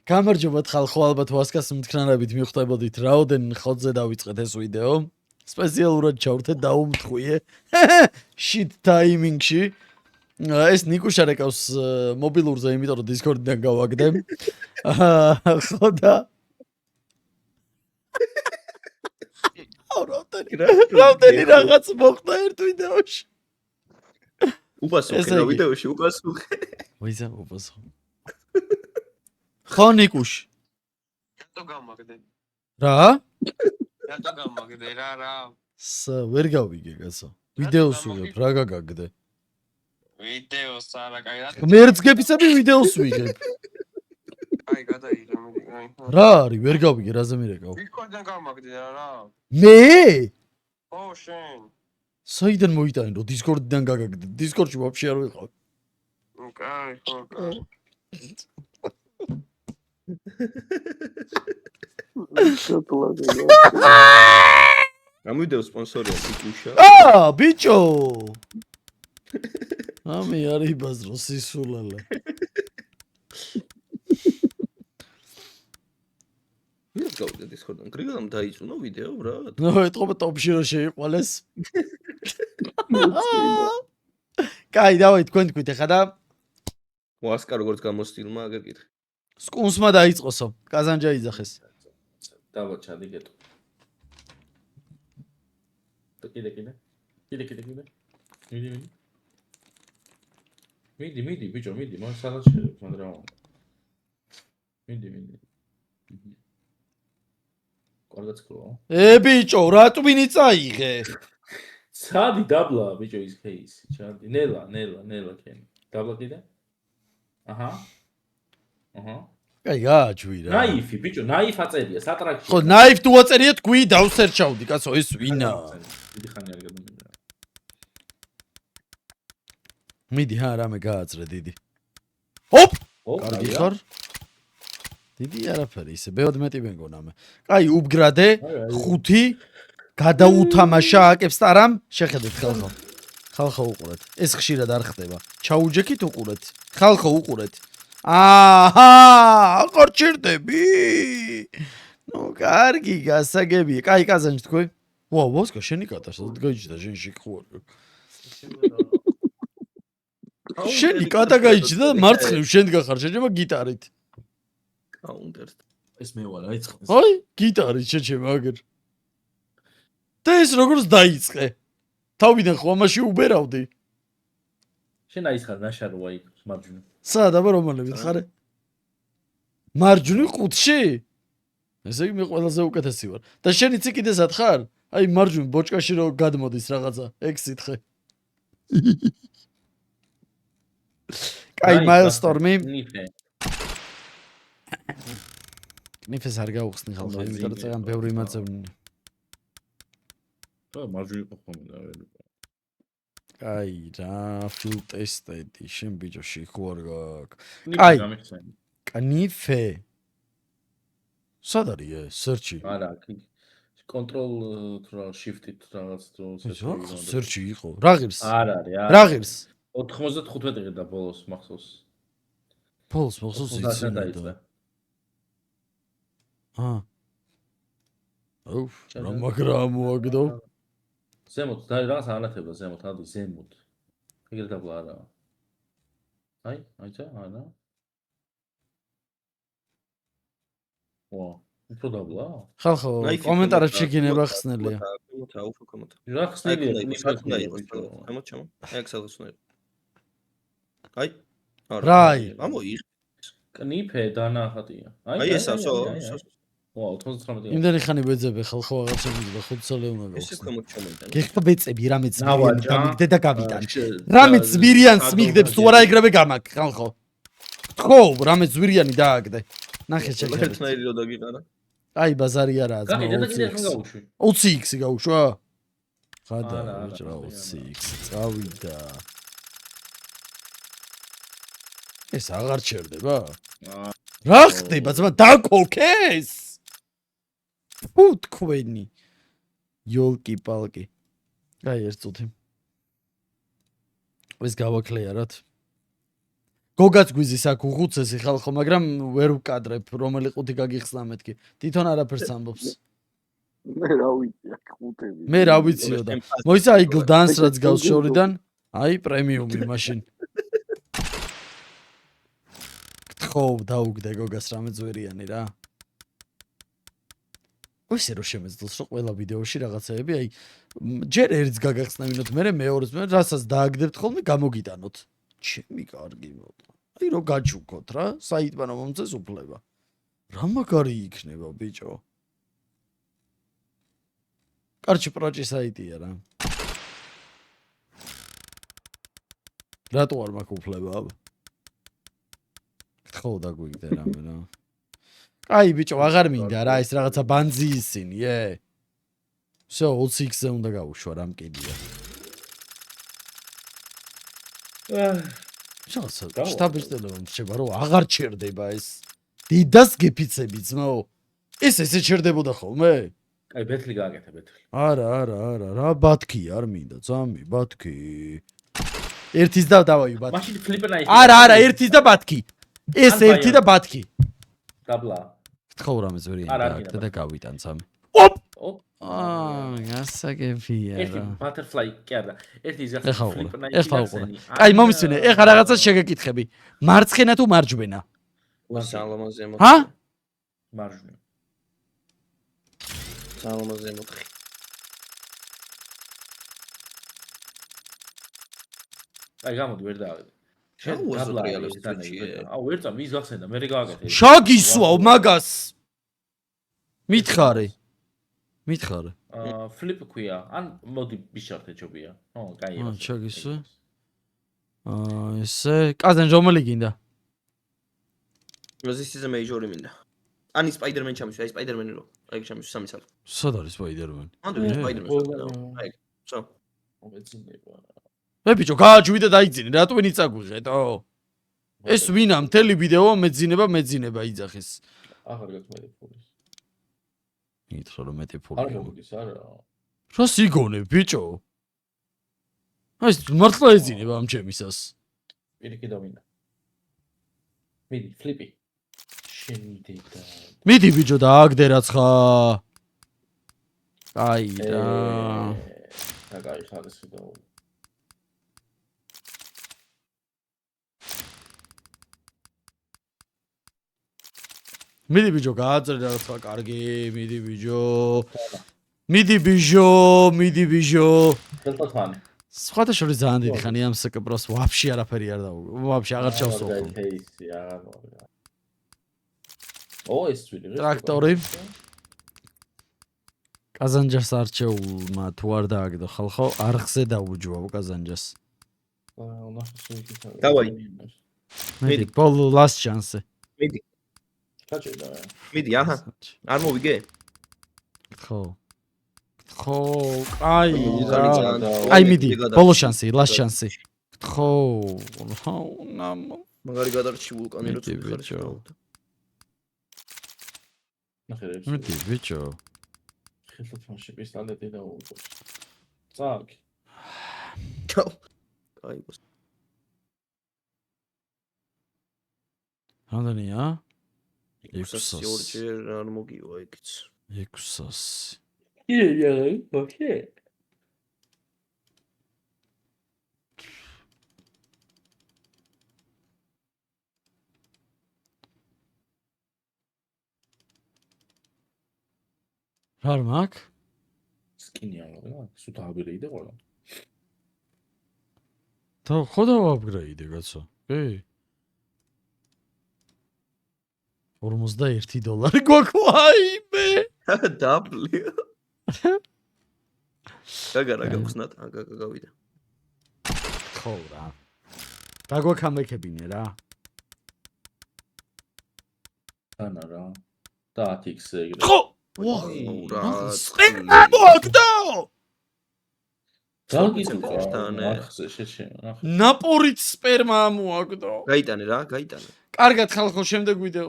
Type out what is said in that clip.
გამარჯობათ ხალხო, ალბათ ვასკას მთქნარებით მიხვდებოდით, რაოდენ ხოთზე დავიწყეთ ეს ვიდეო. სპეციალურად ჩავრთე დაუმთხვიე. Shit timing-ში. ეს ნიკუშა რეკავს მობილურზე, იმიტომ რომ Discord-დან გავაგდე. ხო და რამდენი რაღაც მოხდა ერთ ვიდეოში. უპასუხე რა ვიდეოში უპასუხე. ვიზა უპასუხე. ხო ნიკუში. რატო გამაგდე? რა? რატო გამაგდე რა? ვერ გავიგე კაცო. ვიდეოს ვიღებ, რა გაგაგდე? ვიდეოს არა, კაი რა. მერცგებისები ვიდეოს ვიღებ. აი, გადაიღე მე, აი. რა არის? ვერ გავიგე, რაზე მირეკავ. Discord-დან გამაგდე რა. მე? ო, შენ. საიდან მოიტანენ რომ Discord-დან გაგაგდე? Discord-ში ვაფშე არ ვიყავ. კაი, ხო, კაი. ამ ვიდეო სპონსორია ნიკუშა. ბიჭო. ამი არის ბაზრო სისულალა. ვიღაც გავიგე Discord-დან. გრიგოლამ დაიწუნა ვიდეო რა. ნუ ეთყობა ტოპში რომ შეიყვალეს. კაი, დავით თქვენ თქვით ახლა და ვასკა როგორც გამოსtildeმა აგერ კითხე. სკუნსმა დაიწყოსო. კაზანჯა იძახეს. დავა ჩადიგეტო. კიდე. მიდი, ბიჭო, მიდი, მან სადაც შევიდე, მან რა უნდა. მიდი. კარგად სკროლა. ბიჭო, რა ტვინი წაიღე? სადი დაბლა, ბიჭო, ის кейსი, ჩადი. ნელა კენი. დაბლა კიდე? აჰა. კაი, გააჩვი რა. ნაიფი, ბიჭო, ნაიფ აწერია, სატრაქში. ხო, ნაიფ თუ აწერია, თქვი დავსერჩავდი, კაცო, ეს ვინა? დიდი ხანი არ გადამიდგა. მიდი, რამე გააძრე დიდი. ოპ! კარგი კარგი ხარ? დიდი არაფერი, ისე ბევრ მეტი მეგონა მე. კაი, უბგრადე, 5 გადაუთამაშა აკებს ტარამ, შეხედეთ ხალხო. ხალხო უყურეთ. ეს ხშირად არ ხდება. ჩაუჯექით უყურეთ. ხალხო უყურეთ. აღარ ჭირდები. ნუ კარგი, გასაგებია. კაი, კაზანჯ თქვი. ვაუ, ვასკა შენი კატარსად გაიჭდა შენ შეხوار. შენი კატა გაიჭდა და მარცხნივ შენ გახარ, შეჭება გიტარით. კაუნტერ. ეს მე ვარ, აიწყეს. აი, გიტარით შეჭება აგერ. და ეს როგორც დაიწყე. თავიდან ხო ამაში უბერავდი. შენ აიხარ ნაშაროა იქ მარჯვნივ. სადა რომალებით ხარე? მარჯვნივ ყუთში? ესე იგი მე ყველაზე უკეთესი ვარ. და შენ იცი კიდე სად ხარ? აი მარჯვნივ ბოჭკაში რო გადმოდის რაღაცა, ეგ სითხე. კაი, მაილსტორმი. ნიფეს არ გაუხსნი ხალხო, იმიტომ რომ წეგან ბევრი იმაწევნია. მარჯვნივ იყო ხოლმე და ვერ. კაი, რა ფილ ტესტედი, შენ ბიჭო შეხوار გაქვს. კაი. კნიფე. სად არის ეს? სერჩი. არა, კი. კონტროლ თუ რა shift-ით რაღაც თუ სერჩი იყო. რა ღირს? არ არის, არა. რა ღირს? 95-ი და ბოლოს მახსოვს. ბოლოს მახსოვს იცი. აუ, რა მაგრა მოაგდო. ზემოთ და რაღაც ანათებდა ზემოთ, ადი ზემოთ. ეგრე დაბლა არა. აიცა, არა. ვა, უფრო დაბლა? ხალხო, კომენტარებში გინება ხსნელია. რა ხსნელია? ამოთ ჩამო. ეგ სადაც უნდა იყოს. აი. რაი. ამოიღ. კნიფე დანახატია. აი ეს ასო. ვა, 99. იმდენი ხანი ბეძები ხალხო რაღაცები და 5 წელი უნდა ეს გავხსნე. ქვემოთ ჩამოიტანე. გეხება ბეწები, რამეც გამიგდე და გავიტან. რამეც ზვირიანს მიგდებს თუ არა ეგრევე გამაკ, ხალხო. თქო, რამეც ზვირიანი დააგდე. ნახე შეხედე. ერთნაირი რო დაგიყარა. აი, ბაზარი არაა, ძმა. 20x გაუშვა? ხადა, ბიჭო, 20x წავიდა. ეს აღარ ჩერდება? რა ხდება, ძმა, დაკოლქეს? ფუ თქვენი. იოლკი-პალკი. აი, ერთ წუთი. ეს გავაკლეაროთ. გოგაც გვიზის აქ უხუცესი ხალხო, მაგრამ ვერ ვკადრებ, რომელი ყუთი გაგიხსნა მეთქი. თვითონ არაფერს ამბობს. მე რა ვიცი აქ ხუთები. მე რა ვიციო და. მოიცა აი გლდანს რაც გავს შორიდან, აი პრემიუმი მაშინ. ხო, დაუგდე გოგას რამე ძვირიანი რა. ვესე რო შემეძლოს რომ ყველა ვიდეოში რაღაცაები აი ჯერ ერთს გაგახსნავინოთ მე მეორეს მე რასაც დააგდებთ ხოლმე გამოგიტანოთ. ჩემი კარგი მოდა. აი რო გაჩუქოთ რა, საიტმა რომ მომწეს უფლება. რა მაგარი იქნება ბიჭო. კარჩი პროჭი საიტია რა. რატო არ მაქვს უფლება? ხო დაგვიგდე რამე რა. აი ბიჭო, აღარ მინდა რა, ეს რაღაცა ბანძი ისინი, всё, 26-ზე უნდა გავუშვა რა მკიდია. შტაბისტელო შევა რომ აღარ ჩერდება ეს. დიდას გეფიცები ძმაო. ესე ჩერდებოდა ხოლმე? აი ბეთლი გააკეთე ბეთლი. არა, რა ბათქი არ მინდა, ძამი, ბათქი. ერთის და დავაი ბათქი. მაშინ ფლიპერნა იქ. არა, ერთის და ბათქი. ეს ერთი და ბათქი. დაბლა. ხო რამე ზვერიანი და გავიტან ძამი. ოპ. გასაგებია ერთი რა. ბატერფლაი კი არა. ერთი ის ეხა ფლიპერნა იქ. ეხა უყურე. აი მომისმინე, ეხა რაღაცას შეგეკითხები. მარცხენა თუ მარჯვენა? სალომონ ზემოთ. ჰა? მარჯვენა. სალომონ ზემოთ. აი გამოდი ვერ დაავიდე. შეუაზროთ რეალებს თვიჩია. აუ ერთა ვის გახსენდა მე გააკეთე. შაგისვავ მაგას. მითხარე. ფლიპ ქვია. ან მოდი ბიშარტე ჯობია. ო, კაია. შაგისვა. ესე, კაზენ რომელი გინდა? როზისიზე მეიჟორი მინდა. ani Spider-Man ჩამის, აი Spider-Man-ი რო. აი ჩამის სამი სალ. სად არის Spider-Man? ანუ Spider-Man. აი, სო. მომეძინება. მე ბიჭო, გააჩვი და დაიძინე, რატომ იცაგვიღეთო? ეს ვინა მთელი ვიდეო მეძინება იძახის. აღარ გაკმედი ფულის. მითხრა რომ მეტი ფული. არ მოგვიდის არა. რა სიგონე ბიჭო? ეს მართლა ეძინება ამ ჩემისას. პირიქით დამინდა. მიდი, ფლიპი. შემიდი და მიდი ბიჭო დააგდე რაცხა. აი რა. და გაიხარეს ვიდეო. მიდი ბიჭო გააწერე რაღაცა კარგი, მიდი ბიჭო. ხელთათვანი. სხვათა შორის ძალიან დიდი ხანი ამ სკპროს ვაფშე არაფერი არ დაუ. ვაფშე აღარ ჩავსო. ფეისი აღარ მოვიდა. ო ეს წვილი რა. ტრაქტორი. კაზანჯას არჩეულმა თუ არ დააგდო ხალხო, არხზე დაუჯვავ კაზანჯას. დავაი. მიდი, ბოლო last chance. მიდი. გაჭირდა. მიდი, აჰა. არ მოვიგე? ხო. აი რა. აი მიდი, ბოლო შანსი, last chance. ხო, ნამო. მაგარი გადარჩი ვულკანი რო წვილი ხარ შევდა. ნახე მიდი ბიჭო. ხელთათვანში პისტოლეტი და უყურს. წაკ. აი ბოს. რამდენია? 600 ორჯერ არ მოგივა იქიც. 600. ოკეი. რა მაქვს? სკინი არა, სულ დააბირეიდე ყველა. და ხო დავაპგრეიდე კაცო. კი. $41 გვაქვს აიმე. დაბლი. გაგარა გავხსნათ, გავიდა. ხო რა. გაგვაქამეკებინე რა. ანა რა. და 10x ეგრე. ხო. ვაუ რა. სპენა მოგდო. დაგიწევდა ახზე შეჩენა. ნაპორით სპერმა მოაგდო. გაიტანე რა, გაიტანე. კარგად ხალხო, შემდეგ ვიდეო.